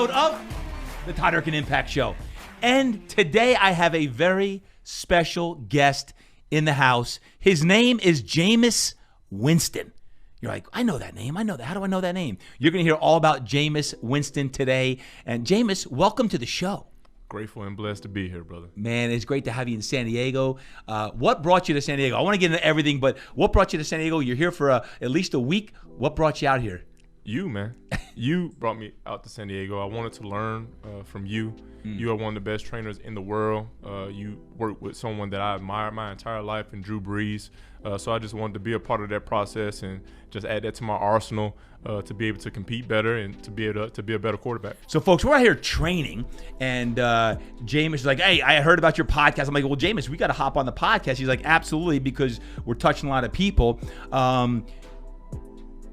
episode of the Todd Durkin Impact Show. And today I have a very special guest in the house. His name is Jameis Winston. You're like, I know that name. I know that. How do I know that name? You're going to hear all about Jameis Winston today. And Jameis, welcome to the show. Grateful and blessed to be here, brother. Man, it's great to have you in San Diego. What brought you to San Diego? I want to get into everything, but what brought you to San Diego? You're here for at least a week. What brought you out here? You, man. You brought me out to San Diego. I wanted to learn from you. You are one of the best trainers in the world. You work with someone that I admired my entire life in Drew Brees. So I just wanted to be a part of that process and just add that to my arsenal to be able to compete better and to be able to be a better quarterback. So, folks, we're out here training, and Jameis is like, hey, I heard about your podcast. I'm like, well, Jameis, we got to hop on the podcast. He's like, absolutely, because we're touching a lot of people.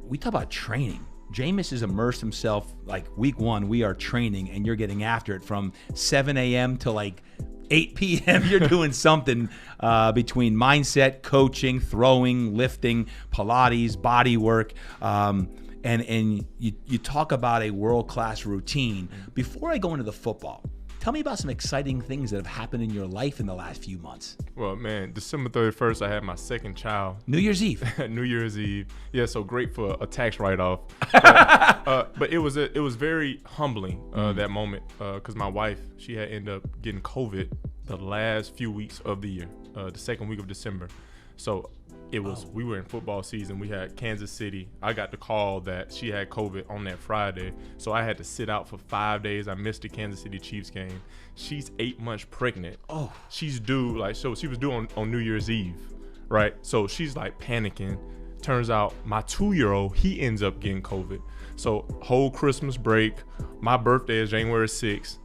We talk about training. Jameis has immersed himself, like week one, we are training, and you're getting after it from 7 a.m. to like 8 p.m. You're doing something between mindset, coaching, throwing, lifting, Pilates, body work. And you talk about a world-class routine. Before I go into the football, tell me about some exciting things that have happened in your life in the last few months. Well, man, December 31st, I had my second child. New Year's Eve. New Year's Eve. Yeah, so great for a tax write-off. But it was very humbling, that moment, because my wife, she had ended up getting COVID the last few weeks of the year, the second week of December. So we were in football season. We had Kansas City. I got the call that she had COVID on that Friday. So I had to sit out for 5 days. I missed the Kansas City Chiefs game. She's 8 months pregnant. Oh. She's due, so she was due on New Year's Eve, right? So she's like panicking. Turns out my 2-year-old, he ends up getting COVID. So whole Christmas break, my birthday is January 6th,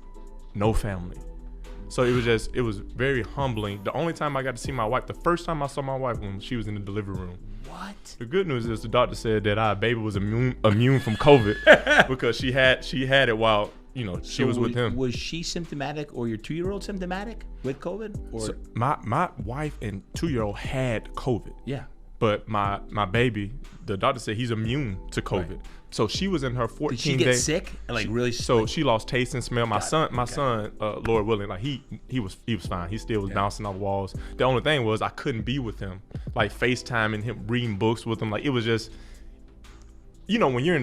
no family. So it was very humbling. The only time I got to see my wife, the first time I saw my wife, when she was in the delivery room. What? The good news is the doctor said that our baby was immune from COVID because she had it while she was with him. Was she symptomatic, or your 2-year-old symptomatic with COVID? Or so my wife and 2-year-old had COVID. Yeah. But my baby, the doctor said he's immune to COVID. Right. So she was in her 14 days. Did she get sick? Like really? So she lost taste and smell. My son, Lord willing, like he was fine. He still was bouncing off walls. The only thing was I couldn't be with him, like FaceTiming him, reading books with him. Like it was just, when you're in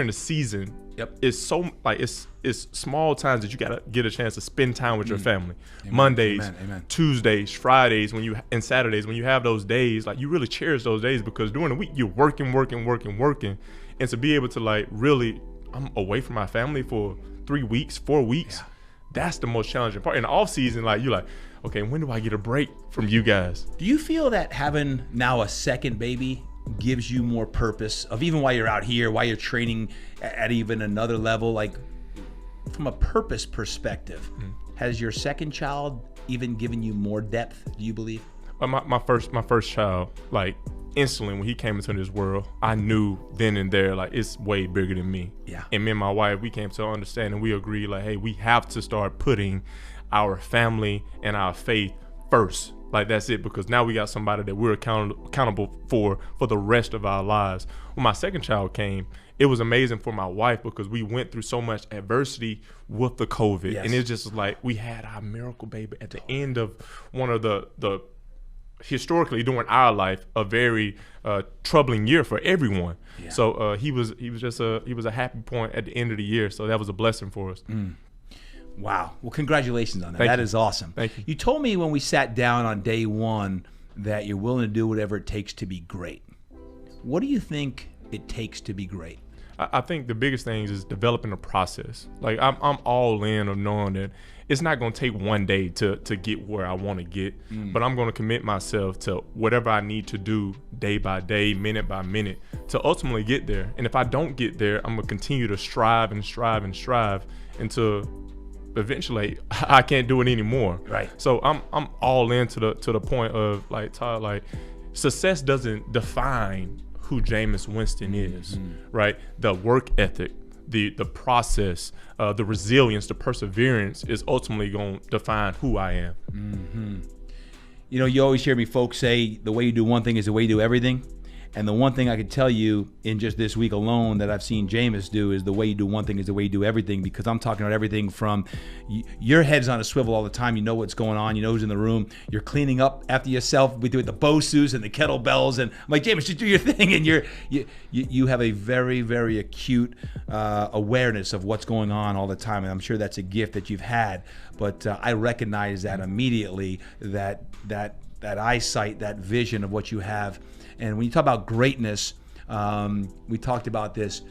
the season, it's so like it's small times that you gotta get a chance to spend time with your family. Amen. Mondays, Amen. Tuesdays, Fridays, and Saturdays, when you have those days, like you really cherish those days because during the week you're working. And to be able to I'm away from my family for 3 weeks, 4 weeks, that's the most challenging part. In the off season, you're like, okay, when do I get a break from you guys? Do you feel that having now a second baby gives you more purpose of even while you're out here, while you're training at even another level, like from a purpose perspective, has your second child even given you more depth, do you believe? My first child, instantly when he came into this world, I knew then and there, it's way bigger than me. Yeah. And me and my wife, we came to understand and we agreed, hey, we have to start putting our family and our faith first. That's it, because now we got somebody that we're accountable for the rest of our lives. When my second child came, it was amazing for my wife because we went through so much adversity with the COVID. Yes. And it's just we had our miracle baby at the end of one of the historically during our life, a very troubling year for everyone. Yeah. So he was a happy point at the end of the year. So that was a blessing for us. Wow. Well, congratulations on that. That is awesome. Thank you. You told me when we sat down on day one that you're willing to do whatever it takes to be great. What do you think it takes to be great? I think the biggest thing is developing a process. I'm all in of knowing that it's not going to take one day to get where I want to get, but I'm going to commit myself to whatever I need to do day by day, minute by minute to ultimately get there. And if I don't get there, I'm going to continue to strive until eventually I can't do it anymore. Right. So I'm all in to the point of Todd, success doesn't define who Jameis Winston is, right? The work ethic, the process, the resilience, the perseverance is ultimately going to define who I am. Mm-hmm. You always hear me folks say the way you do one thing is the way you do everything. And the one thing I could tell you in just this week alone that I've seen Jameis do is the way you do one thing is the way you do everything, because I'm talking about everything from your head's on a swivel all the time. You know what's going on. You know who's in the room. You're cleaning up after yourself. We do it the Bosus and the kettlebells. And I'm like, Jameis, just do your thing. And you have a very, very acute awareness of what's going on all the time. And I'm sure that's a gift that you've had. But I recognize that immediately, that eyesight, that vision of what you have. And when you talk about greatness, we talked about this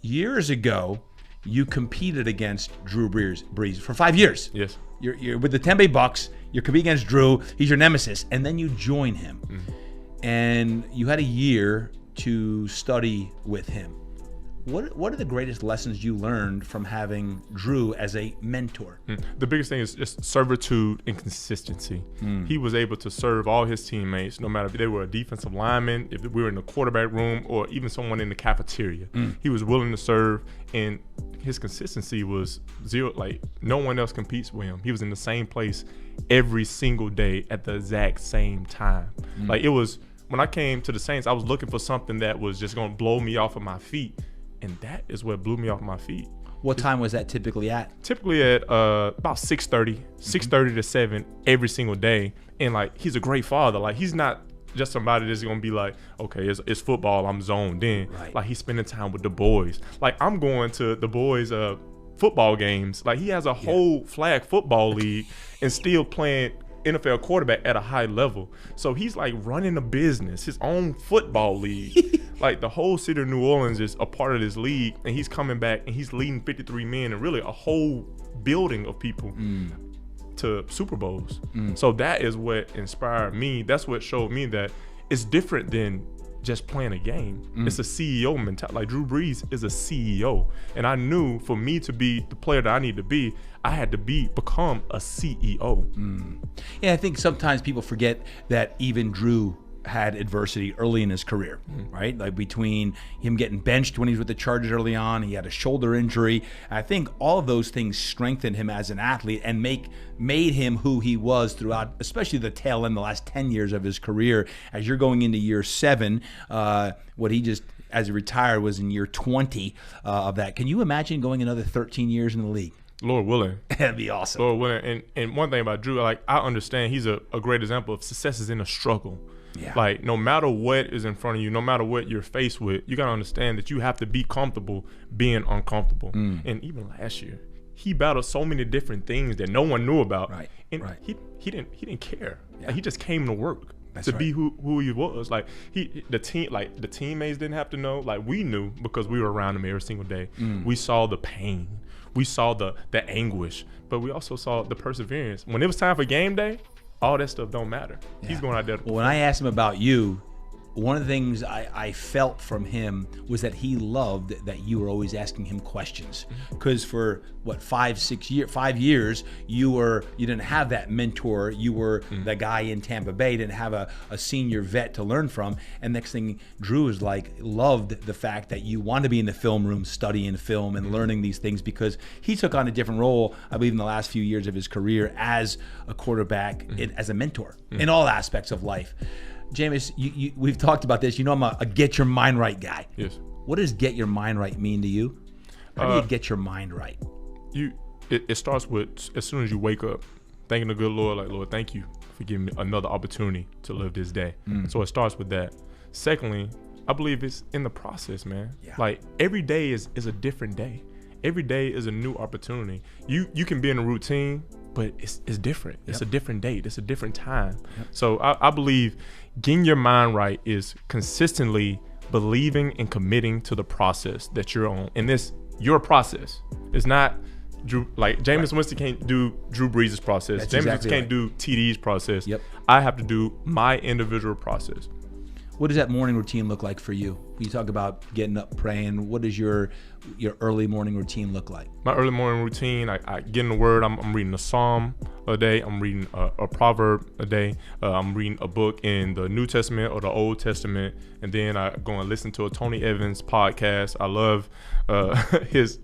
years ago. You competed against Drew Brees for 5 years. Yes. You're with the Tampa Bay Bucks. You're competing against Drew. He's your nemesis. And then you join him. And you had a year to study with him. What are the greatest lessons you learned from having Drew as a mentor? The biggest thing is just servitude and consistency. He was able to serve all his teammates, no matter if they were a defensive lineman, if we were in the quarterback room, or even someone in the cafeteria. He was willing to serve, and his consistency was zero. Like, no one else competes with him. He was in the same place every single day at the exact same time. Like, it was, when I came to the Saints, I was looking for something that was just going to blow me off of my feet. And that is what blew me off my feet. What time was that typically at? Typically at about 6:30 to 7 every single day. And like, he's a great father. Like, he's not just somebody that's gonna be like, okay, it's football, I'm zoned in. Right. Like, he's spending time with the boys. Like, I'm going to the boys' football games. Like, he has a whole flag football league and still playing NFL quarterback at a high level. So he's like running a business, his own football league. Like, the whole city of New Orleans is a part of this league, and he's coming back and he's leading 53 men and really a whole building of people to Super Bowls. So that is what inspired me. That's what showed me that it's different than just playing a game. It's a CEO mentality. Like, Drew Brees is a CEO. And I knew for me to be the player that I need to be, I had to become a CEO. Yeah, I think sometimes people forget that even Drew had adversity early in his career, right? Like, between him getting benched when he was with the Chargers early on, he had a shoulder injury. I think all of those things strengthened him as an athlete and made him who he was throughout, especially the tail end, the last 10 years of his career. As you're going into year 7, what he just, as he retired, was in year 20 of that. Can you imagine going another 13 years in the league? Lord willing. That'd be awesome. Lord willing. And one thing about Drew, like, I understand he's a great example of success is in a struggle. Yeah. Like, no matter what is in front of you, no matter what you're faced with, you got to understand that you have to be comfortable being uncomfortable. And even last year, he battled so many different things that no one knew about. Right. And he didn't care. Yeah. Like, he just came to work. That's to right. be who he was. Like, the teammates didn't have to know. Like, we knew because we were around him every single day. We saw the pain. We saw the anguish, but we also saw the perseverance. When it was time for game day, all that stuff don't matter. Yeah. He's going out there. Well, when I asked him about you, one of the things I felt from him was that he loved that you were always asking him questions. Because for 5 years, you didn't have that mentor. You were the guy in Tampa Bay, didn't have a senior vet to learn from. And next thing, Drew is like, loved the fact that you wanted to be in the film room, studying film and learning these things, because he took on a different role, I believe, in the last few years of his career as a quarterback, as a mentor in all aspects of life. Jameis, we've talked about this. You know, I'm a get your mind right guy. Yes. What does get your mind right mean to you? How do you get your mind right? It starts with, as soon as you wake up, thanking the good Lord, like, Lord, thank you for giving me another opportunity to live this day. So it starts with that. Secondly, I believe it's in the process, man. Yeah. Like, every day is a different day. Every day is a new opportunity. You can be in a routine, but it's different. It's a different date. It's a different time. So I believe getting your mind right is consistently believing and committing to the process that you're on. And this, your process. It's not Drew, like Jameis Winston can't do Drew Brees' process. That's Jameis exactly can't do TD's process. Yep. I have to do my individual process. What does that morning routine look like for you? You talk about getting up, praying. What does your early morning routine look like? My early morning routine, I get in the Word. I'm reading a Psalm a day. I'm reading a Proverb a day. I'm reading a book in the New Testament or the Old Testament, and then I go and listen to a Tony Evans podcast. I love his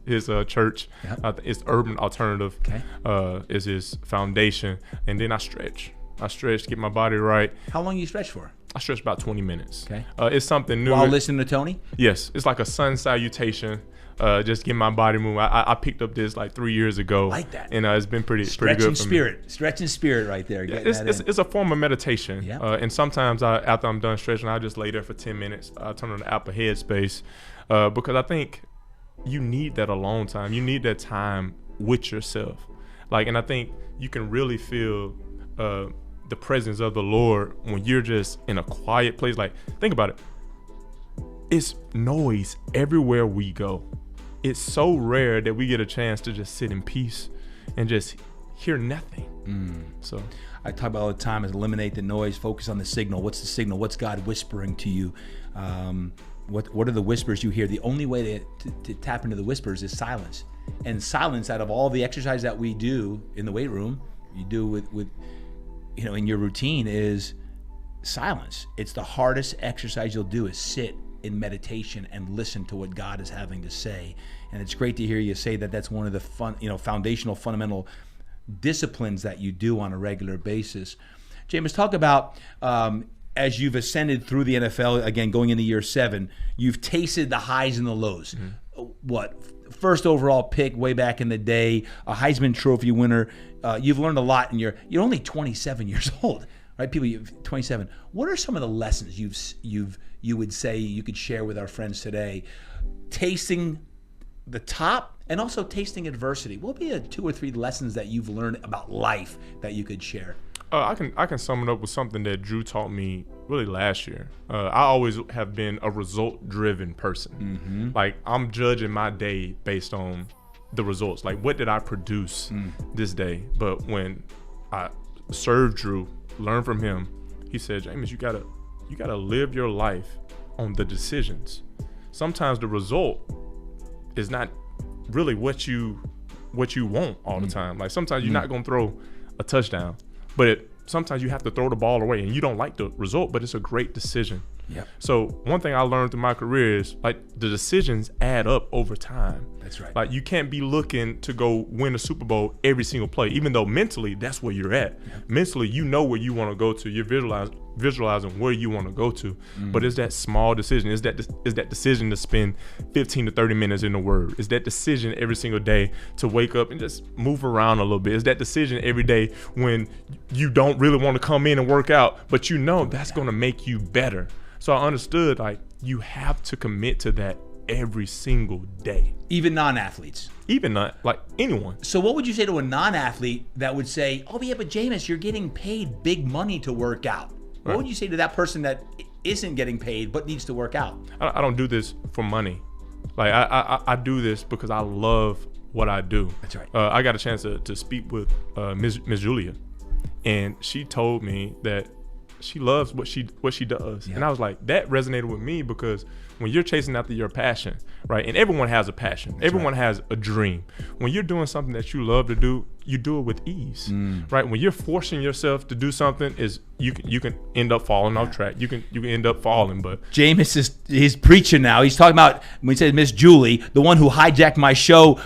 church. Yep. It's Urban Alternative. Okay. Is his foundation, and then I stretch. I stretch to get my body right. How long do you stretch for? I stretch about 20 minutes. Okay. It's something new. While listening to Tony? Yes. It's like a sun salutation. Just get my body moving. I picked up this like 3 years ago. I like that. And it's been pretty good for me. Stretching spirit right there. Yeah, it's a form of meditation. Yeah. And sometimes after I'm done stretching, I just lay there for 10 minutes. I turn on the app of Headspace because I think you need that alone time. You need that time with yourself. And I think you can really feel the presence of the Lord when you're just in a quiet place. Like, think about it. It's noise everywhere we go. It's so rare that we get a chance to just sit in peace and just hear nothing. So I talk about all the time is eliminate the noise, focus on the signal. What's the signal? What's God whispering to you? What are the whispers you hear? The only way to tap into the whispers is silence. And silence, out of all the exercise that we do in the weight room, you do with in your routine, is silence. It's the hardest exercise you'll do, is sit in meditation and listen to what God is having to say. And it's great to hear you say that that's one of the foundational, fundamental disciplines that you do on a regular basis. Jameis, talk about as you've ascended through the NFL, again, going into year 7, you've tasted the highs and the lows. First overall pick way back in the day, a Heisman Trophy winner. You've learned a lot, and you're only 27 years old, right? People, you're 27. What are some of the lessons you would say you could share with our friends today, tasting the top and also tasting adversity? What would be 2 or 3 lessons that you've learned about life that you could share? I can sum it up with something that Drew taught me really last year. I always have been a result-driven person. Like, I'm judging my day based on the results. Like, what did I produce this day? But when I served Drew, learned from him, he said, Jameis, you gotta live your life on the decisions. Sometimes the result is not really what you want all the time. Like, sometimes you're not gonna throw a touchdown, but sometimes you have to throw the ball away, and you don't like the result, but it's a great decision. Yep. So one thing I learned through my career is, like, the decisions add up over time. That's right. Like, you can't be looking to go win a Super Bowl every single play, even though mentally that's where you're at. Yep. Mentally, you know where you want to go to. You're visualizing where you want to go to. But it's that small decision. It's that decision to spend 15 to 30 minutes in the Word. It's that decision every single day to wake up and just move around a little bit. It's that decision every day when you don't really want to come in and work out, but you know that's going to make you better. So I understood, like, you have to commit to that every single day. Even non-athletes. Even not, like, anyone. So what would you say to a non-athlete that would say, oh yeah, but Jameis, you're getting paid big money to work out? What would you say to that person that isn't getting paid but needs to work out? I don't do this for money. Like, I do this because I love what I do. That's right. I got a chance to speak with Miss Julia, and she told me that she loves what she does. Yeah. And I was like, that resonated with me, because when you're chasing after your passion, right? And everyone has a passion. That's everyone has a dream. When you're doing something that you love to do, you do it with ease, right? When you're forcing yourself to do something, you can end up falling off track. You can end up falling. But Jameis he's preaching now. He's talking about, when he said Miss Julie, the one who hijacked my show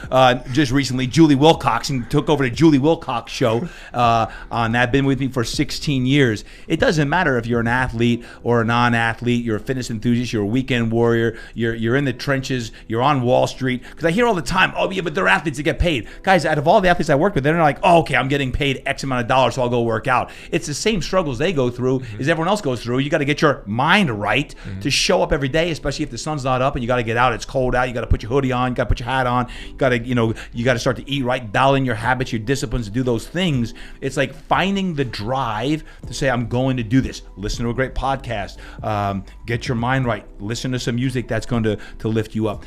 just recently, Julie Wilcox, and took over the Julie Wilcox show on that. Been with me for 16 years. It doesn't matter if you're an athlete or a non-athlete. You're a fitness enthusiast. You're a weekend warrior. You're in the trenches. You're on Wall Street. Because I hear all the time, oh yeah, but they're athletes that get paid. Guys, out of all the athletes I work with, they're like, oh, okay, I'm getting paid X amount of dollars, so I'll go work out. It's the same struggles they go through as everyone else goes through. You got to get your mind right to show up every day, especially if the sun's not up and you got to get out. It's cold out. You got to put your hoodie on. You got to put your hat on. You got to start to eat right, dial in your habits, your disciplines to do those things. It's like finding the drive to say, I'm going to do this. Listen to a great podcast. Get your mind right. Listen to some music that's going to lift you up.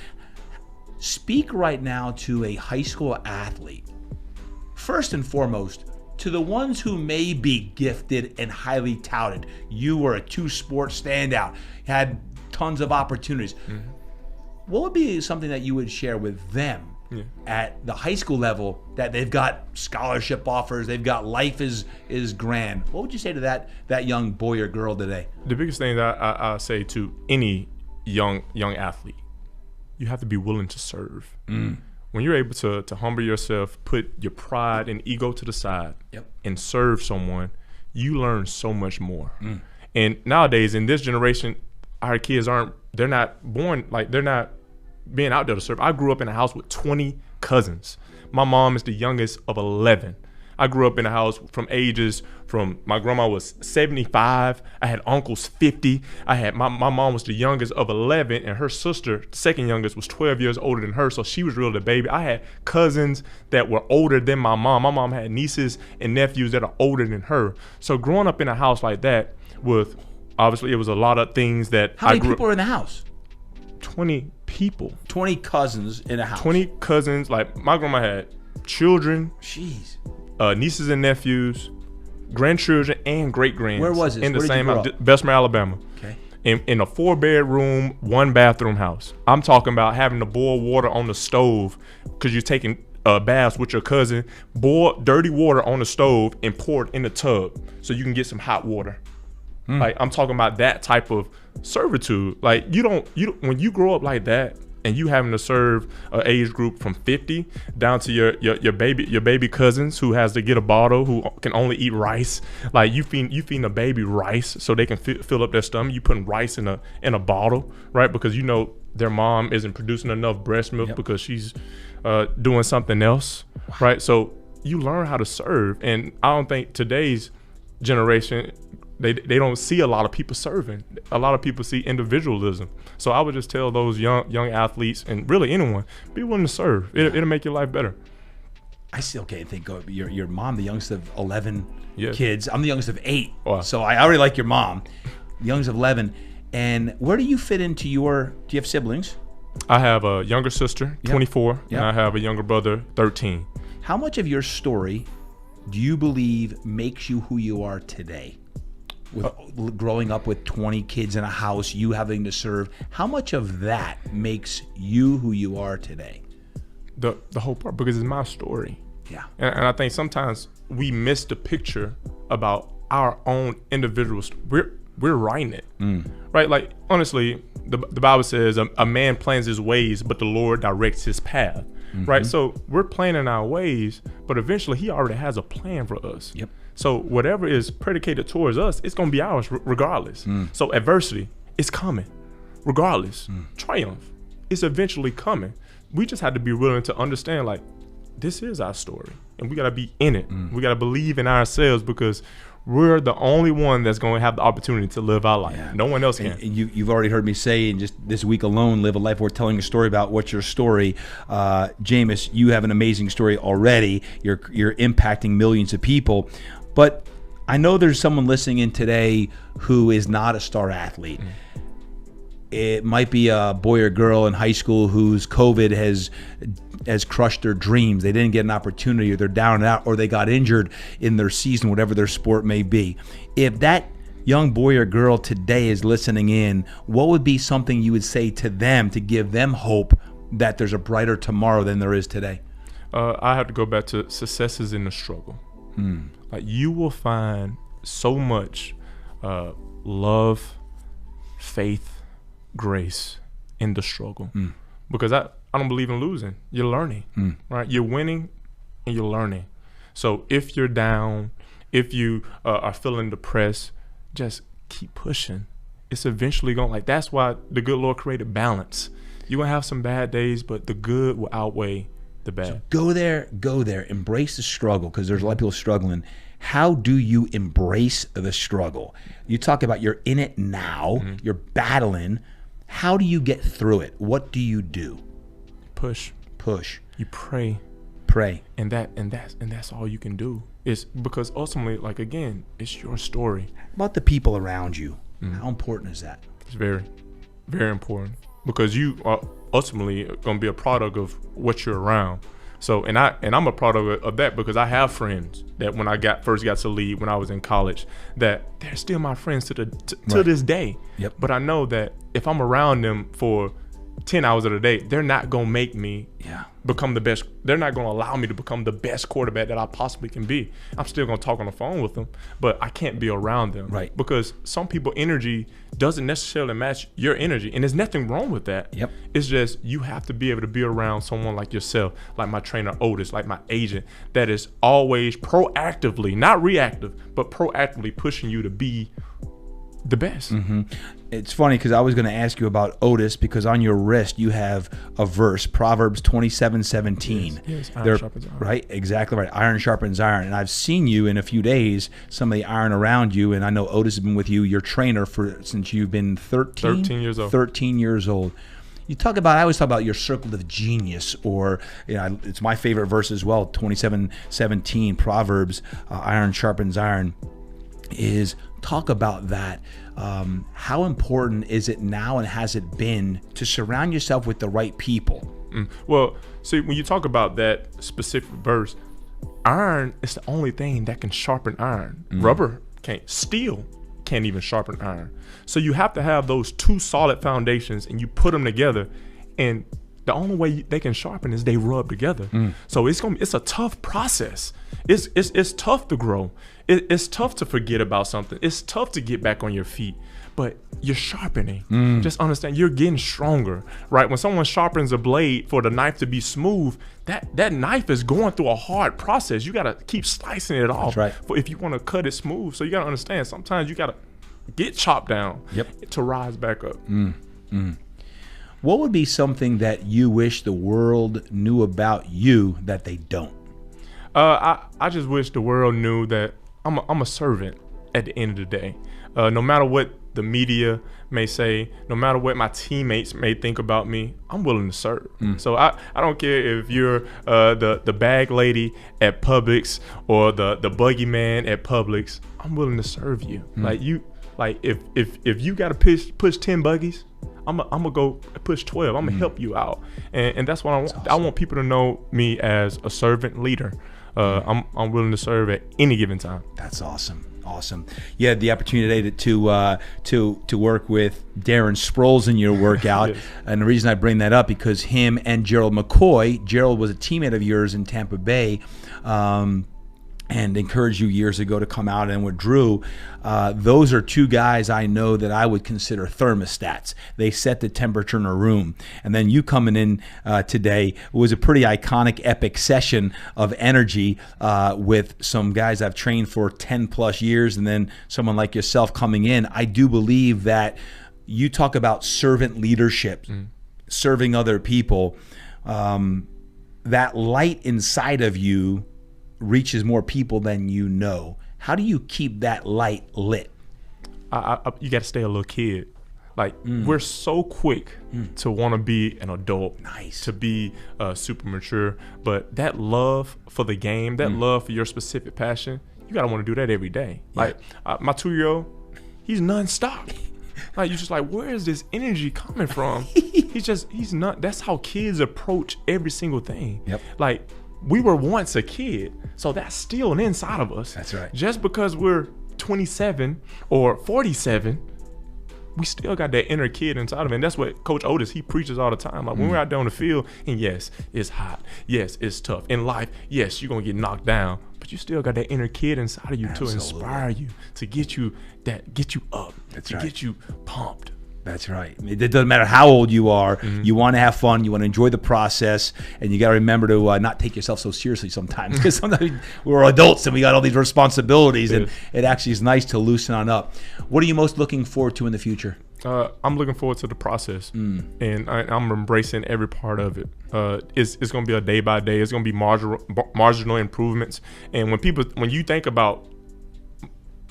Speak right now to a high school athlete. First and foremost, to the ones who may be gifted and highly touted. You were a 2-sport standout, had tons of opportunities. What would be something that you would share with them at the high school level, that they've got scholarship offers, they've got life is grand? What would you say to that young boy or girl today? The biggest thing that I say to any young athlete, you have to be willing to serve. When you're able to humble yourself, put your pride and ego to the side, and serve someone, you learn so much more. And nowadays in this generation, our kids they're not being out there to serve. I grew up in a house with 20 cousins. My mom is the youngest of 11. I grew up in a house from my grandma was 75. I had uncles 50. My mom was the youngest of 11, and her sister, the second youngest, was 12 years older than her. So she was really the baby. I had cousins that were older than my mom. My mom had nieces and nephews that are older than her. So growing up in a house like that with, obviously it was a lot of things that How many people were in the house? 20 people. 20 cousins in a house. 20 cousins. Like my grandma had children. Jeez. Nieces and nephews, grandchildren, and great-grands. Where was this? In the Where same did you grow up? Bessemer, Alabama. Okay. In a 4-bedroom, 1-bathroom house. I'm talking about having to boil water on the stove because you're taking baths with your cousin. Boil dirty water on the stove and pour it in the tub so you can get some hot water. Like I'm talking about that type of servitude. Like you don't when you grow up like that, and you having to serve an age group from 50 down to your baby cousins who has to get a bottle, who can only eat rice. Like you feeding a baby rice so they can fill up their stomach. You putting rice in a bottle, right? Because you know their mom isn't producing enough breast milk because she's doing something else, right? So you learn how to serve, and I don't think today's generation, they don't see a lot of people serving. A lot of people see individualism. So I would just tell those young athletes, and really anyone, be willing to serve. It'll make your life better. I still can't think of your mom, the youngest of 11 Yes. kids. I'm the youngest of 8. Wow. So I already like your mom. The youngest of 11. And where do you fit into do you have siblings? I have a younger sister, 24, Yep. and I have a younger brother, 13. How much of your story do you believe makes you who you are today? With growing up with 20 kids in a house, you having to serve, how much of that makes you who you are today? The whole part, because it's my story. Yeah. And I think sometimes we miss the picture about our own individuals. We're writing it, right? Like honestly, the Bible says a man plans his ways, but the Lord directs his path, right? So we're planning our ways, but eventually He already has a plan for us. Yep. So whatever is predicated towards us, it's gonna be ours regardless. So adversity is coming, regardless. Triumph is eventually coming. We just have to be willing to understand, like, this is our story, and we gotta be in it. We gotta believe in ourselves, because we're the only one that's going to have the opportunity to live our life. Yeah. No one else can. And you've already heard me say, in just this week alone, Live a Life Worth Telling a story about what's your story. Jameis, you have an amazing story already. You're impacting millions of people. But I know there's someone listening in today who is not a star athlete. It might be a boy or girl in high school whose COVID has crushed their dreams. They didn't get an opportunity, or they're down and out, or they got injured in their season, whatever their sport may be. If that young boy or girl today is listening in, what would be something you would say to them to give them hope that there's a brighter tomorrow than there is today? I have to go back to successes in the struggle. Like, you will find so much love, faith, grace in the struggle, because I don't believe in losing. You're learning, right? You're winning and you're learning. So if you're down, if you are feeling depressed, just keep pushing. It's eventually going, like, that's why the good Lord created balance. You're gonna have some bad days, but the good will outweigh the bad. So go there, embrace the struggle, because there's a lot of people struggling. How do you embrace the struggle? You talk about you're in it now, you're battling. How do you get through it? What do you do? Push. You pray. And that's all you can do. It's because ultimately, like, again, it's your story. About the people around you. How important is that? It's very, very important, because you are ultimately going to be a product of what you're around. So, and I'm a product of that, because I have friends that when I first got to lead when I was in college, that they're still my friends to this day. Yep. But I know that if I'm around them for 10 hours of the day, they're not going to make me become the best. They're not going to allow me to become the best quarterback that I possibly can be. I'm still going to talk on the phone with them, but I can't be around them. Right. Because some people's energy doesn't necessarily match your energy, and there's nothing wrong with that. Yep. It's just you have to be able to be around someone like yourself, like my trainer Otis, like my agent, that is always proactively, not reactive, but proactively pushing you to be the best. It's funny because I was going to ask you about Otis, because on your wrist you have a verse, Proverbs 27:17. Yes, iron sharpens iron. Right, exactly right. Iron sharpens iron. And I've seen you in a few days, some of the iron around you, and I know Otis has been with you, your trainer, since you've been 13 years old. 13 years old. You talk about, I always talk about your circle of genius, or it's my favorite verse as well, 27:17, Proverbs, iron sharpens iron. Talk about that. How important is it now, and has it been, to surround yourself with the right people? Well, see, when you talk about that specific verse, iron is the only thing that can sharpen iron. Rubber can't. Steel can't even sharpen iron. So you have to have those two solid foundations, and you put them together, and the only way they can sharpen is they rub together. So it's a tough process. It's tough to grow. It's tough to forget about something. It's tough to get back on your feet, but you're sharpening. Just understand, you're getting stronger, right? When someone sharpens a blade for the knife to be smooth, that knife is going through a hard process. You got to keep slicing it off. That's right. If you want to cut it smooth. So you got to understand, sometimes you got to get chopped down to rise back up. What would be something that you wish the world knew about you that they don't? I just wish the world knew that I'm a servant at the end of the day. No matter what the media may say, no matter what my teammates may think about me, I'm willing to serve. So I don't care if you're the bag lady at Publix or the buggy man at Publix. I'm willing to serve you. If you got to push 10 buggies, I'm gonna go push 12. I'm gonna help you out, and that's what I want. Awesome. I want people to know me as a servant leader. I'm willing to serve at any given time. That's awesome. Awesome. You had the opportunity to work with Darren Sproles in your workout. Yes. And the reason I bring that up, because him and Gerald McCoy, Gerald was a teammate of yours in Tampa Bay, and encouraged you years ago to come out. And with Drew, those are two guys I know that I would consider thermostats. They set the temperature in a room. And then you coming in today was a pretty iconic, epic session of energy with some guys I've trained for 10 plus years, and then someone like yourself coming in. I do believe that you talk about servant leadership, serving other people. That light inside of you reaches more people than you know. How do you keep that light lit? You got to stay a little kid. We're so quick to want to be an adult, to be super mature, but that love for the game, that love for your specific passion, you got to want to do that every day. My 2-year-old, he's nonstop. You're just like, where is this energy coming from? he's not. That's how kids approach every single thing. We were once a kid, so that's still inside of us. That's right. Just because we're 27 or 47, we still got that inner kid inside of it. And that's what Coach Otis, he preaches all the time. When we're out there on the field, and yes, it's hot. Yes, it's tough. In life, yes, you're going to get knocked down, but you still got that inner kid inside of you. Absolutely. To inspire you, to get you up, get you pumped. That's right. It doesn't matter how old you are. You want to have fun. You want to enjoy the process, and you got to remember to not take yourself so seriously sometimes, because sometimes we're adults and we got all these responsibilities, and it actually is nice to loosen on up. What are you most looking forward to in the future? I'm looking forward to the process, and I'm embracing every part of it. It's going to be a day by day. It's going to be marginal improvements, and when you think about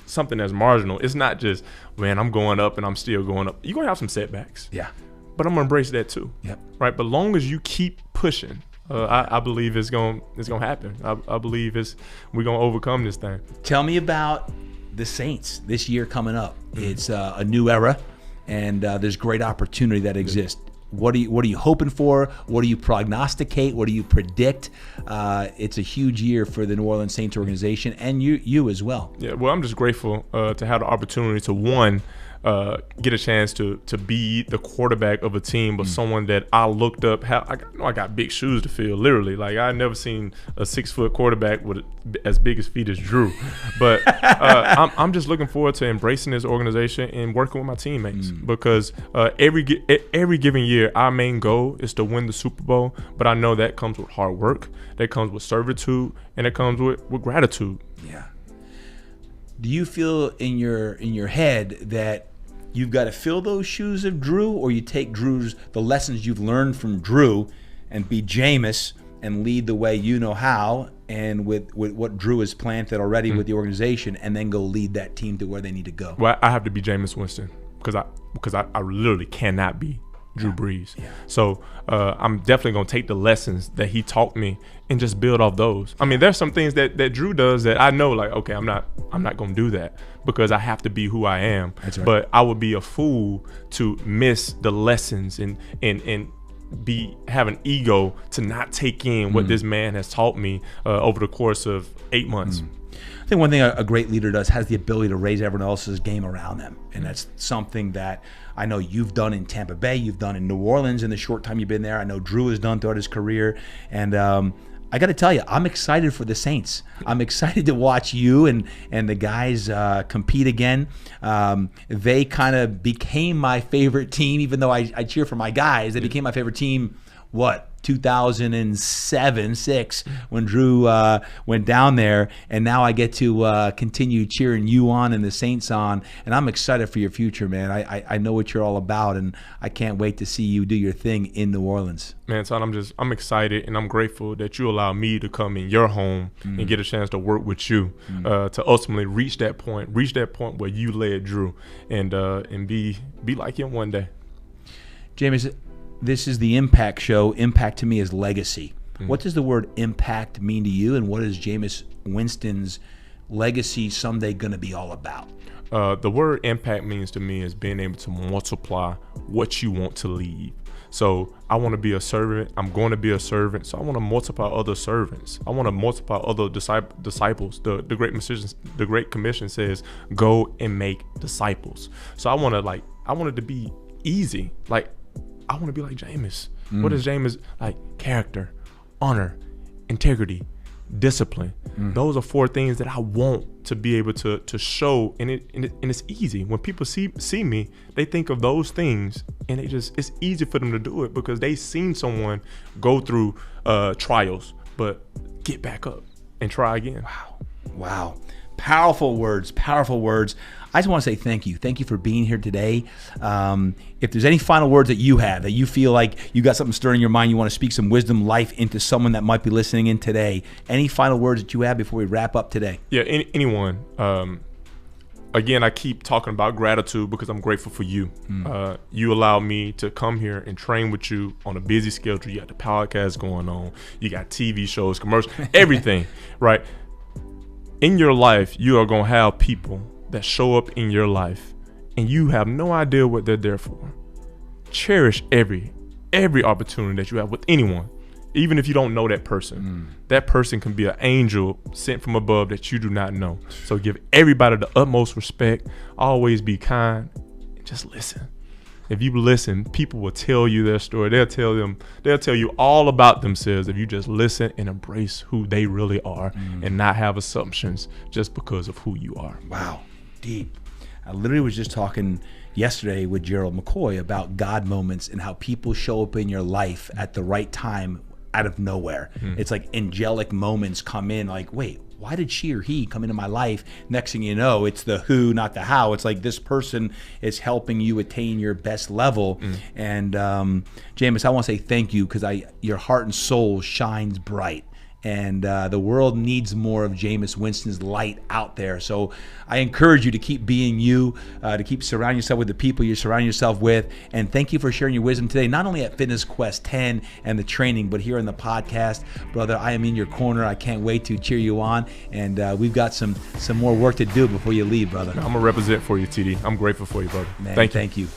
something that's marginal, it's not just, man, I'm going up and I'm still going up. You're going to have some setbacks. Yeah. But I'm going to embrace that too. Yep. Right? But long as you keep pushing, I believe it's going to happen. I believe we're going to overcome this thing. Tell me about the Saints this year coming up. It's a new era, and there's great opportunity that exists. What are you hoping for? What do you prognosticate? What do you predict? It's a huge year for the New Orleans Saints organization, and you as well. Yeah, well, I'm just grateful to have the opportunity to get a chance to be the quarterback of a team, but someone that I looked up. I got big shoes to fill, literally. I never seen a 6-foot quarterback with as big as feet as Drew. But I'm just looking forward to embracing this organization and working with my teammates, because every given year, our main goal is to win the Super Bowl. But I know that comes with hard work, that comes with servitude, and it comes with gratitude. Yeah. Do you feel in your head that you've got to fill those shoes of Drew, or you take the lessons you've learned from Drew and be Jameis and lead the way you know how, and with what Drew has planted already with the organization, and then go lead that team to where they need to go? Well, I have to be Jameis Winston because I literally cannot be Drew Brees. Yeah. So I'm definitely going to take the lessons that he taught me and just build off those. I mean, there's some things that Drew does that I know, like, okay, I'm not going to do that because I have to be who I am. That's right. But I would be a fool to miss the lessons and have an ego to not take in what this man has taught me over the course of 8 months. I think one thing a great leader does, has the ability to raise everyone else's game around them. And that's something that I know you've done in Tampa Bay, you've done in New Orleans in the short time you've been there. I know Drew has done throughout his career. And I got to tell you, I'm excited for the Saints. I'm excited to watch you and the guys compete again. They kind of became my favorite team, even though I cheer for my guys. They became my favorite team, 2007-06 when Drew went down there, and now I get to continue cheering you on and the Saints on, and I'm excited for your future, man. I know what you're all about, and I can't wait to see you do your thing in New Orleans. Man, Todd, I'm excited, and I'm grateful that you allow me to come in your home and get a chance to work with you to ultimately reach that point where you led Drew, and be like him one day. Jameis, this is the Impact Show. Impact to me is legacy. What does the word impact mean to you, and what is Jameis Winston's legacy someday going to be all about? The word impact means to me is being able to multiply what you want to leave. So I want to be a servant. I'm going to be a servant. So I want to multiply other servants. I want to multiply other disciples. The Great Commission says, go and make disciples. So I want it to be easy. Like, I want to be like Jameis. What is Jameis like? Character, honor, integrity, discipline. Those are 4 things that I want to be able to show, and it's easy. When people see me, they think of those things, and it's easy for them to do it because they've seen someone go through trials, but get back up and try again. Wow. Powerful words, powerful words. I just want to say thank you. Thank you for being here today. If there's any final words that you have, that you feel like you got something stirring in your mind, you want to speak some wisdom, life into someone that might be listening in today, any final words that you have before we wrap up today? Yeah, anyone. Again, I keep talking about gratitude because I'm grateful for you. You allow me to come here and train with you on a busy schedule. You got the podcast going on. You got TV shows, commercials, everything, right? In your life, you are going to have people that show up in your life, and you have no idea what they're there for. Cherish every opportunity that you have with anyone, even if you don't know that person. That person can be an angel sent from above that you do not know. So give everybody the utmost respect. Always be kind, and just listen. If you listen, people will tell you their story. They'll tell you all about themselves if you just listen and embrace who they really are and not have assumptions just because of who you are. Wow, deep. I literally was just talking yesterday with Gerald McCoy about God moments and how people show up in your life at the right time out of nowhere. It's like angelic moments come in, like, wait, why did she or he come into my life? Next thing you know, it's the who, not the how. It's like this person is helping you attain your best level. And Jameis, I want to say thank you because your heart and soul shines bright. And the world needs more of Jameis Winston's light out there. So I encourage you to keep being you, to keep surrounding yourself with the people you're surrounding yourself with. And thank you for sharing your wisdom today, not only at Fitness Quest 10 and the training, but here in the podcast. Brother, I am in your corner. I can't wait to cheer you on. And we've got some more work to do before you leave, brother. I'm going to represent for you, TD. I'm grateful for you, brother. Man, thank you. Thank you.